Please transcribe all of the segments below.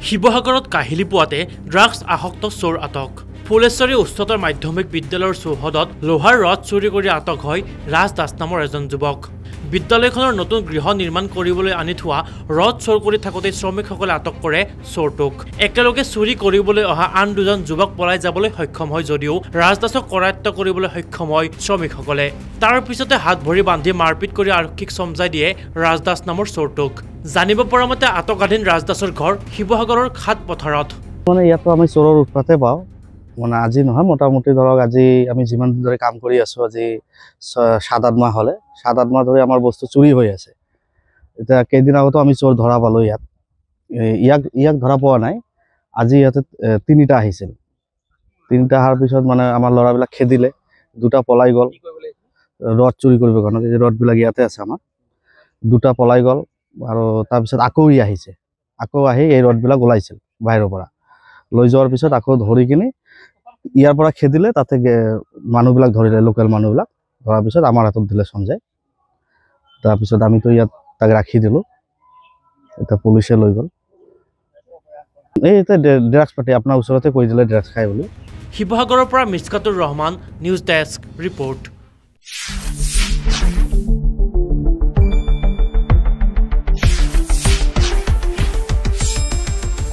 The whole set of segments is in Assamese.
শিৱসাগৰত কাহিলী পুৱাতে ড্ৰাগছ আসক্ত চোৰ আটক। ফুলেশ্বৰী উচ্চতৰ মাধ্যমিক বিদ্যালয়ৰ চৌহদত লোহাৰ ৰড চুৰি কৰি আটক হয় ৰাজ দাস নামৰ এজন যুৱক। বিদ্যালয়খনৰ নতুন গৃহ নিৰ্মাণ কৰিবলৈ আনি থোৱা ৰড চোৰ কৰি থাকোঁতে শ্ৰমিকসকলে আটক কৰে চোৰটোক। একেলগে চুৰি কৰিবলৈ অহা আন দুজন যুৱক পলাই যাবলৈ সক্ষম হয় যদিও ৰাজ দাসক কৰায়ত্ব কৰিবলৈ সক্ষম হয় শ্ৰমিকসকলে। তাৰ পিছতে হাত ভৰি বান্ধি মাৰপিট কৰি আৰক্ষীক চমজাই দিয়ে ৰাজ দাস নামৰ চোৰটোক। জানিব পৰা মতে আটকাধীন ৰাজ দাসৰ ঘৰ শিৱসাগৰৰ খাট পথাৰত। মানে ইয়াতো আমি চোৰৰ উৎপাতে পাওঁ। মানে আজি নহয়, মোটামুটি ধৰক আজি আমি যিমান দিন ধৰি কাম কৰি আছোঁ, আজি 7-8 মাহ হ'লে 7-8 মাহ ধৰি আমাৰ বস্তু চুৰি হৈ আছে। এতিয়া কেইদিন আগতো আমি চোৰ ধৰা পালোঁ ইয়াত। ইয়াক ধৰা পোৱা নাই। আজি ইয়াতে 3টা আহিছিল। 3টা অহাৰ পিছত মানে আমাৰ ল'ৰাবিলাক খেদিলে, 2টা পলাই গ'ল ৰড চুৰি কৰিব কাৰণে। এই ৰডবিলাক ইয়াতে আছে আমাৰ। 2টা পলাই গ'ল আৰু তাৰপিছত আকৌ আহিছে। আকৌ আহি এই ৰডবিলাক ওলাইছিল বাহিৰৰ পৰা। লৈ যোৱাৰ পিছত আকৌ ধৰি কিনি ইয়াৰ পৰা খেদিলে, তাতে মানুহবিলাক ধৰিলে, লোকেল মানুহবিলাক ধৰাৰ পিছত আমাৰ হাতত দিলে সঞ্জয়। তাৰপিছত আমিতো ইয়াত তাক ৰাখি দিলোঁ। এতিয়া পুলিচে লৈ গ'ল। এই এতিয়া ড্ৰাগছ পাতি আপোনাৰ ওচৰতে কৈ দিলে ড্ৰাগছ খাই বুলি। শিৱসাগৰৰ পৰা মিছকাতুৰ ৰহমান, নিউজ ডেস্ক ৰিপৰ্ট।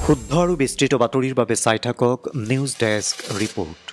শুদ্ধ আৰু বিস্তৃত বাতৰিৰ বাবে চাই থাকক নিউজ ডেস্ক ৰিপৰ্ট।